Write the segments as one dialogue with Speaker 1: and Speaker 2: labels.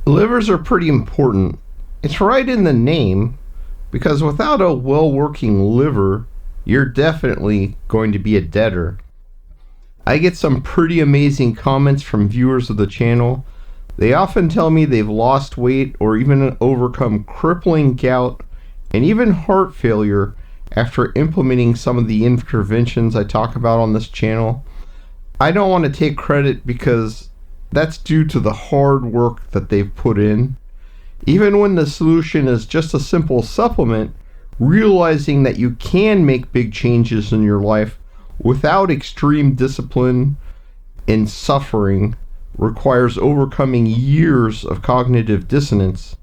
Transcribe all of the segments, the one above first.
Speaker 1: Livers are pretty important. It's right in the name, because without a well-working liver, you're definitely going to be a deader. I get some pretty amazing comments from viewers of the channel. They often tell me they've lost weight or even overcome crippling gout and even heart failure after implementing some of the interventions I talk about on this channel. I don't want to take credit because that's due to the hard work that they've put in. Even when the solution is just a simple supplement, realizing that you can make big changes in your life without extreme discipline and suffering requires overcoming years of cognitive dissonance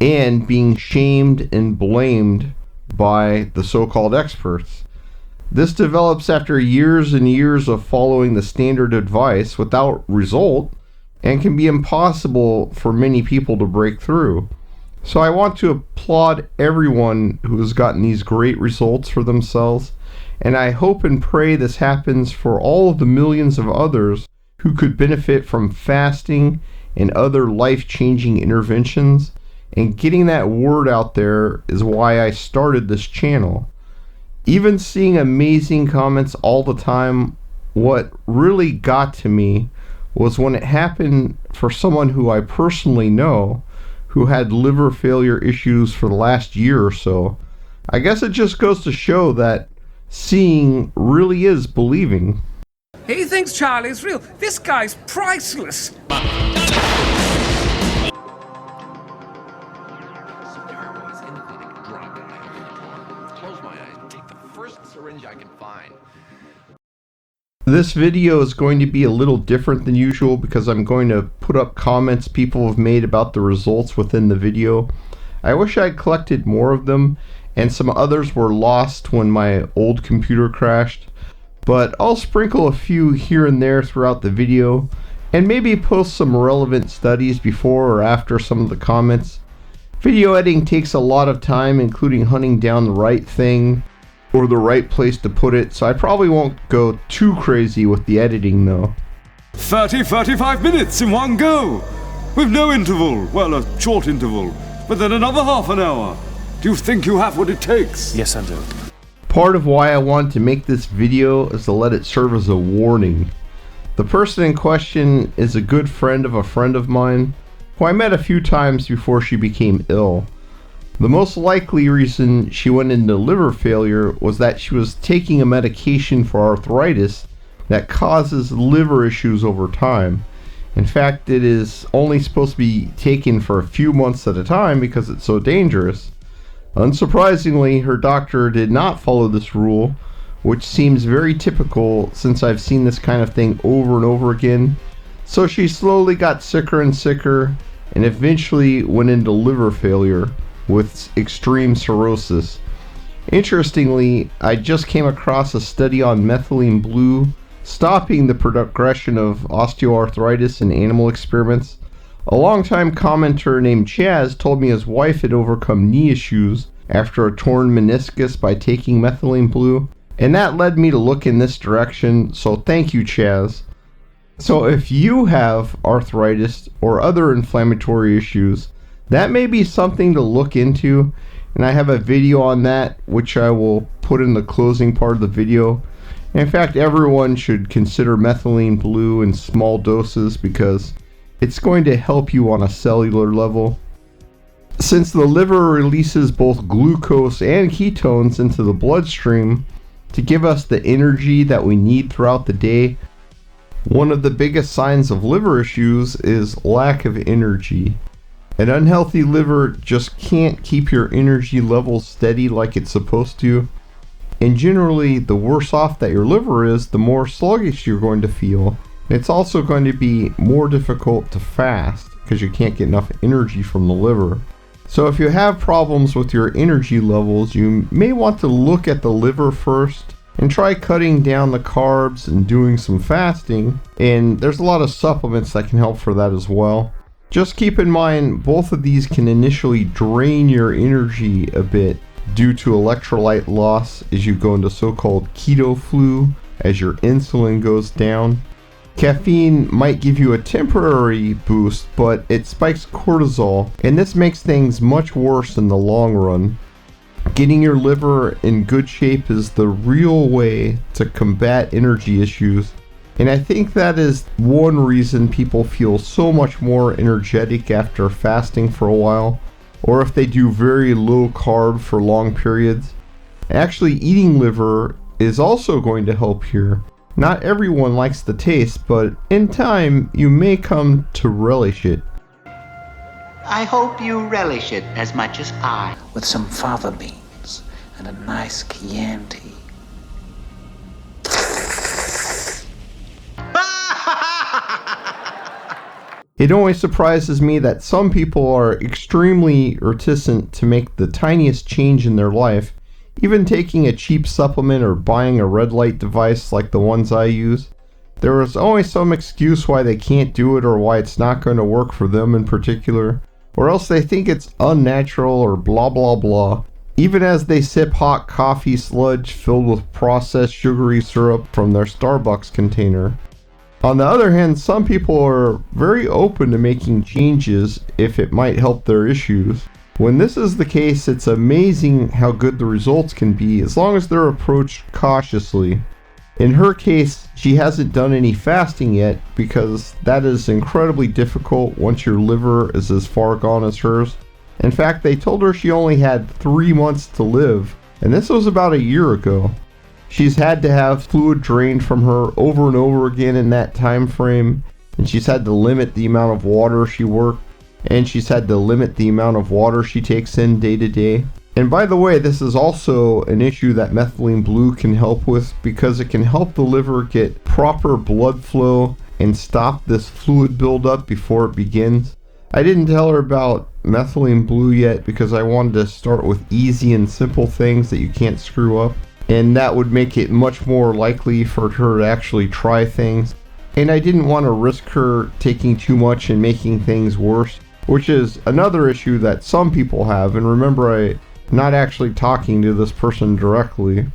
Speaker 1: and being shamed and blamed by the so-called experts. This develops after years and years of following the standard advice without result and can be impossible for many people to break through. So I want to applaud everyone who has gotten these great results for themselves, and I hope and pray this happens for all of the millions of others who could benefit from fasting and other life-changing interventions. And getting that word out there is why I started this channel. Even seeing amazing comments all the time, what really got to me was when it happened for someone who I personally know who had liver failure issues for the last year or so. I guess it just goes to show that seeing really is believing.
Speaker 2: He thinks Charlie's real. This guy's priceless.
Speaker 1: This video is going to be a little different than usual because I'm going to put up comments people have made about the results within the video. I wish I had collected more of them, and some others were lost when my old computer crashed, but I'll sprinkle a few here and there throughout the video and maybe post some relevant studies before or after some of the comments. Video editing takes a lot of time, including hunting down the right thing or the right place to put it, so I probably won't go too crazy with the editing though.
Speaker 3: 35 minutes in one go, with no interval. Well, a short interval, but then another half an hour. Do you think you have what it takes?
Speaker 4: Yes, I do.
Speaker 1: Part of why I wanted to make this video is to let it serve as a warning. The person in question is a good friend of a friend of mine who I met a few times before she became ill. The most likely reason she went into liver failure was that she was taking a medication for arthritis that causes liver issues over time. In fact, it is only supposed to be taken for a few months at a time because it's so dangerous. Unsurprisingly, her doctor did not follow this rule, which seems very typical since I've seen this kind of thing over and over again. So she slowly got sicker and sicker and eventually went into liver failure with extreme cirrhosis. Interestingly, I just came across a study on methylene blue stopping the progression of osteoarthritis in animal experiments. A longtime commenter named Chaz told me his wife had overcome knee issues after a torn meniscus by taking methylene blue, and that led me to look in this direction, so thank you, Chaz. So if you have arthritis or other inflammatory issues, that may be something to look into, and I have a video on that which I will put in the closing part of the video. In fact, everyone should consider methylene blue in small doses because it's going to help you on a cellular level. Since the liver releases both glucose and ketones into the bloodstream to give us the energy that we need throughout the day, one of the biggest signs of liver issues is lack of energy. An unhealthy liver just can't keep your energy levels steady like it's supposed to, and generally the worse off that your liver is, the more sluggish you're going to feel. It's also going to be more difficult to fast because you can't get enough energy from the liver. So if you have problems with your energy levels, you may want to look at the liver first and try cutting down the carbs and doing some fasting, and there's a lot of supplements that can help for that as well. Just keep in mind, both of these can initially drain your energy a bit due to electrolyte loss as you go into so-called keto flu, as your insulin goes down. Caffeine might give you a temporary boost, but it spikes cortisol, and this makes things much worse in the long run. Getting your liver in good shape is the real way to combat energy issues, and I think that is one reason people feel so much more energetic after fasting for a while, or if they do very low carb for long periods. Actually, eating liver is also going to help here. Not everyone likes the taste, but in time, you may come to relish it.
Speaker 4: I hope you relish it as much as I.
Speaker 5: With some fava beans and a nice Chianti.
Speaker 1: It always surprises me that some people are extremely reticent to make the tiniest change in their life, even taking a cheap supplement or buying a red light device like the ones I use. There is always some excuse why they can't do it or why it's not going to work for them in particular, or else they think it's unnatural or blah blah blah, even as they sip hot coffee sludge filled with processed sugary syrup from their Starbucks container. On the other hand, some people are very open to making changes if it might help their issues. When this is the case, it's amazing how good the results can be as long as they're approached cautiously. In her case, she hasn't done any fasting yet because that is incredibly difficult once your liver is as far gone as hers. In fact, they told her she only had 3 months to live, and this was about a year ago. She's had to have fluid drained from her over and over again in that time frame, and she's had to limit the amount of water she works. And she's had to limit the amount of water she takes in day to day. And by the way, this is also an issue that methylene blue can help with because it can help the liver get proper blood flow and stop this fluid buildup before it begins. I didn't tell her about methylene blue yet because I wanted to start with easy and simple things that you can't screw up, and that would make it much more likely for her to actually try things. And I didn't want to risk her taking too much and making things worse, which is another issue that some people have. And remember, I'm not actually talking to this person directly.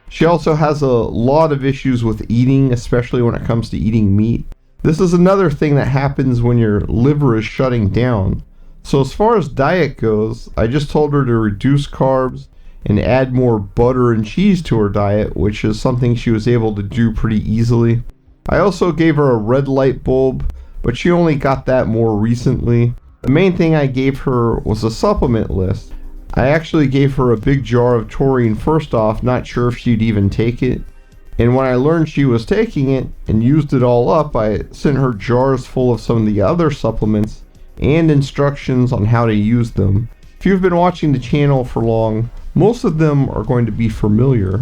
Speaker 1: She also has a lot of issues with eating, especially when it comes to eating meat. This is another thing that happens when your liver is shutting down. So as far as diet goes, I just told her to reduce carbs and add more butter and cheese to her diet, which is something she was able to do pretty easily. I also gave her a red light bulb, but she only got that more recently. The main thing I gave her was a supplement list. I actually gave her a big jar of taurine first off, not sure if she'd even take it. And when I learned she was taking it and used it all up, I sent her jars full of some of the other supplements and instructions on how to use them. If you've been watching the channel for long, most of them are going to be familiar.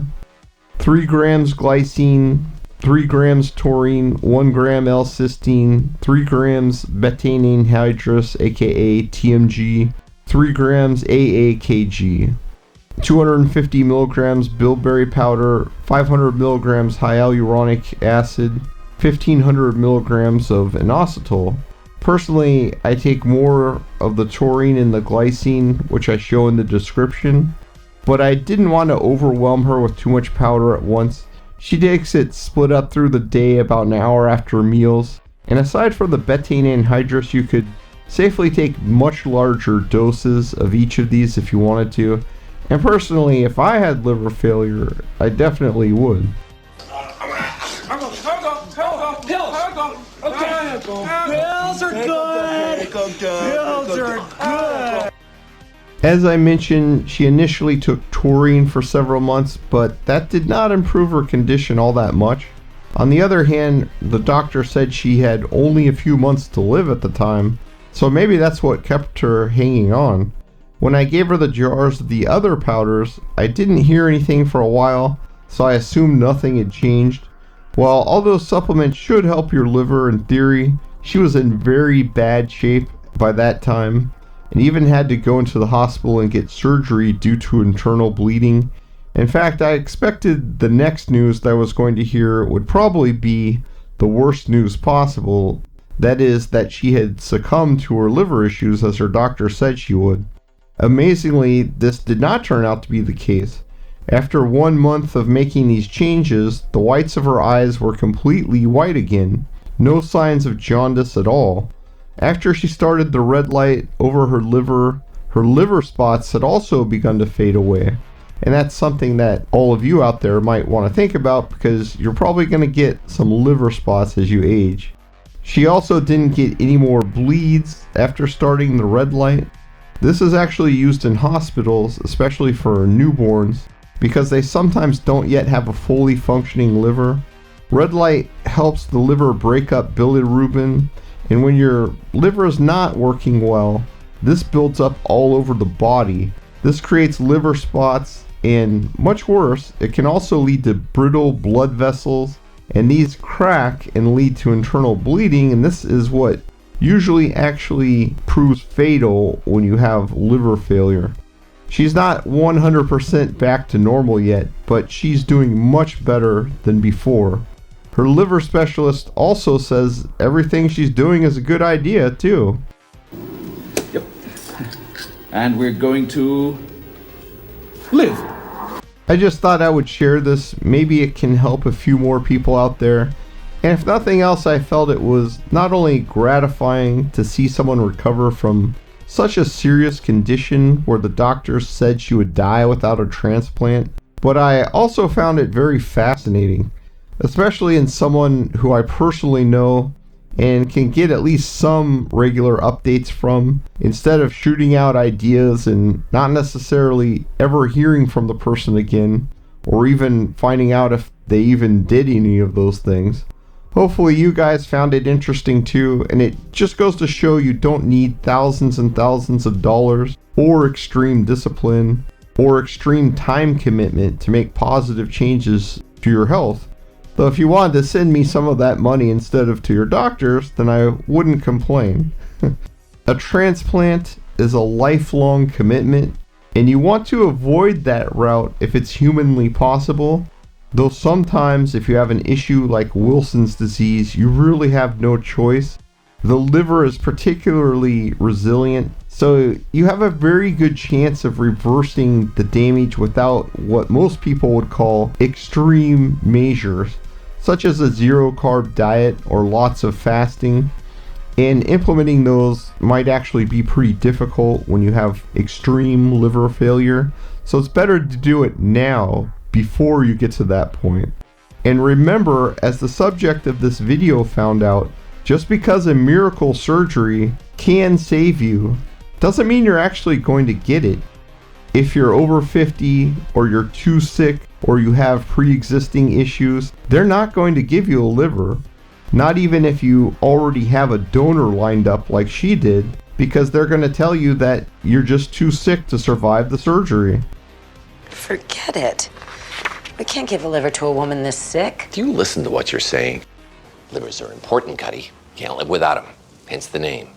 Speaker 1: 3 grams glycine, 3 grams taurine, 1 gram L-cysteine, 3 grams Betaine Anhydrous, aka TMG, 3 grams AAKG, 250 milligrams bilberry powder, 500 milligrams Hyaluronic acid, 1500 milligrams of Inositol. Personally, I take more of the taurine and the glycine, which I show in the description, but I didn't want to overwhelm her with too much powder at once. She takes it split up through the day about an hour after meals, and aside from the Betaine Anhydrous, you could safely take much larger doses of each of these if you wanted to. And personally, if I had liver failure, I definitely would.
Speaker 2: Pills are good. Pills are good.
Speaker 1: As I mentioned, she initially took taurine for several months, but that did not improve her condition all that much. On the other hand, the doctor said she had only a few months to live at the time, so maybe that's what kept her hanging on. When I gave her the jars of the other powders, I didn't hear anything for a while, so I assumed nothing had changed. While all those supplements should help your liver in theory, she was in very bad shape by that time, and even had to go into the hospital and get surgery due to internal bleeding. In fact, I expected the next news that I was going to hear would probably be the worst news possible. That is, that she had succumbed to her liver issues as her doctor said she would. Amazingly, this did not turn out to be the case. After 1 month of making these changes, the whites of her eyes were completely white again, no signs of jaundice at all. After she started the red light over her liver spots had also begun to fade away. And that's something that all of you out there might want to think about, because you're probably going to get some liver spots as you age. She also didn't get any more bleeds after starting the red light. This is actually used in hospitals, especially for newborns, because they sometimes don't yet have a fully functioning liver. Red light helps the liver break up bilirubin, and when your liver is not working well, this builds up all over the body. This creates liver spots, and much worse, it can also lead to brittle blood vessels, and these crack and lead to internal bleeding, and this is what usually actually proves fatal when you have liver failure. She's not 100% back to normal yet, but she's doing much better than before. Her liver specialist also says everything she's doing is a good idea too.
Speaker 6: Yep. And we're going to live.
Speaker 1: I just thought I would share this. Maybe it can help a few more people out there. And if nothing else, I felt it was not only gratifying to see someone recover from such a serious condition where the doctors said she would die without a transplant, but I also found it very fascinating, especially in someone who I personally know and can get at least some regular updates from, instead of shooting out ideas and not necessarily ever hearing from the person again, or even finding out if they even did any of those things. Hopefully you guys found it interesting too, and it just goes to show you don't need thousands and thousands of dollars or extreme discipline or extreme time commitment to make positive changes to your health. Though if you wanted to send me some of that money instead of to your doctors, then I wouldn't complain. A transplant is a lifelong commitment, and you want to avoid that route if it's humanly possible. Though sometimes if you have an issue like Wilson's disease, you really have no choice. The liver is particularly resilient, so you have a very good chance of reversing the damage without what most people would call extreme measures, such as a zero-carb diet or lots of fasting. And implementing those might actually be pretty difficult when you have extreme liver failure, so it's better to do it now before you get to that point. And remember, as the subject of this video found out, just because a miracle surgery can save you doesn't mean you're actually going to get it. If you're over 50 or you're too sick or you have pre-existing issues, they're not going to give you a liver. Not even if you already have a donor lined up like she did, because they're going to tell you that you're just too sick to survive the surgery.
Speaker 7: Forget it. We can't give a liver to a woman this sick.
Speaker 8: Do you listen to what you're saying? Livers are important, Cuddy. Can't live without them. Hence the name.